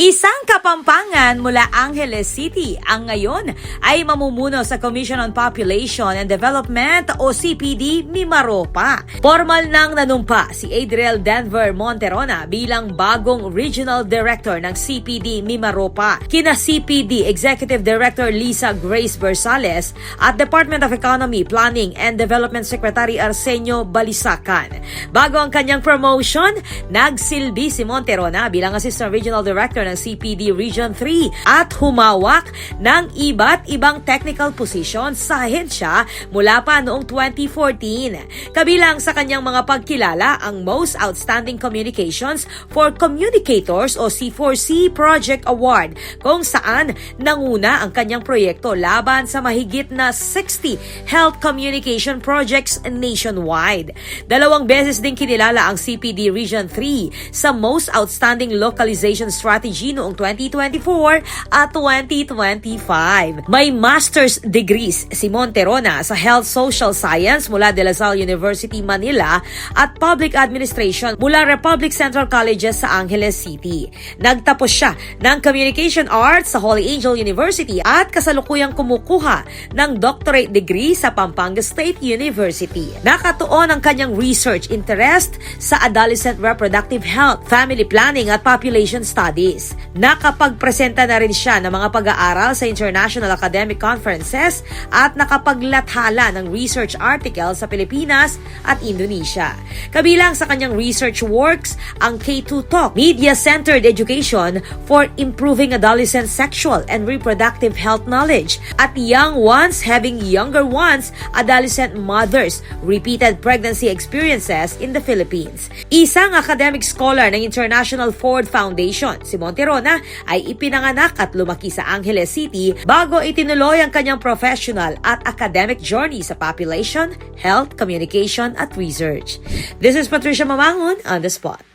Isang Kapampangan mula Angeles City ang ngayon ay mamumuno sa Commission on Population and Development o Cpd Mimaropa. Formal nang nanumpa si Adriel Denver Monterona bilang bagong Regional Director ng Cpd Mimaropa, kina Cpd Executive Director Lisa Grace Bersales at Department of Economy, Planning and Development Secretary Arsenio Balisacan. Bago ang kanyang promotion, nagsilbi si Monterona bilang Assistant Regional Director ng Cpd Region 3 at humawak ng iba't ibang technical positions sa ahensya mula pa noong 2014. Kabilang sa kanyang mga pagkilala ang Most Outstanding Communications for Communicators o C4C Project Award, kung saan nanguna ang kanyang proyekto laban sa mahigit na 60 health communication projects nationwide. 2 beses din kinilala ang Cpd Region 3 sa Most Outstanding Localization Strategy noong 2024 at 2025. May master's degrees si Monterona sa Health Social Science mula De La Salle University, Manila at Public Administration mula Republic Central Colleges sa Angeles City. Nagtapos siya ng Communication Arts sa Holy Angel University at kasalukuyang kumukuha ng doctorate degree sa Pampanga State University. Nakatuon ang kanyang research interest sa adolescent reproductive health, family planning at population studies. Nakapagpresenta na rin siya ng mga pag-aaral sa international academic conferences at nakapaglathala ng research articles sa Pilipinas at Indonesia. Kabilang sa kanyang research works ang K2 Talk, Media-Centered Education for Improving Adolescent Sexual and Reproductive Health Knowledge at Young Ones Having Younger Ones, Adolescent Mothers, Repeated Pregnancy Experiences in the Philippines. Isang academic scholar ng International Ford Foundation, si Monterona ay ipinanganak at lumaki sa Angeles City bago itinuloy ang kanyang professional at academic journey sa population, health, communication at research. This is Patricia Mamangon on the spot.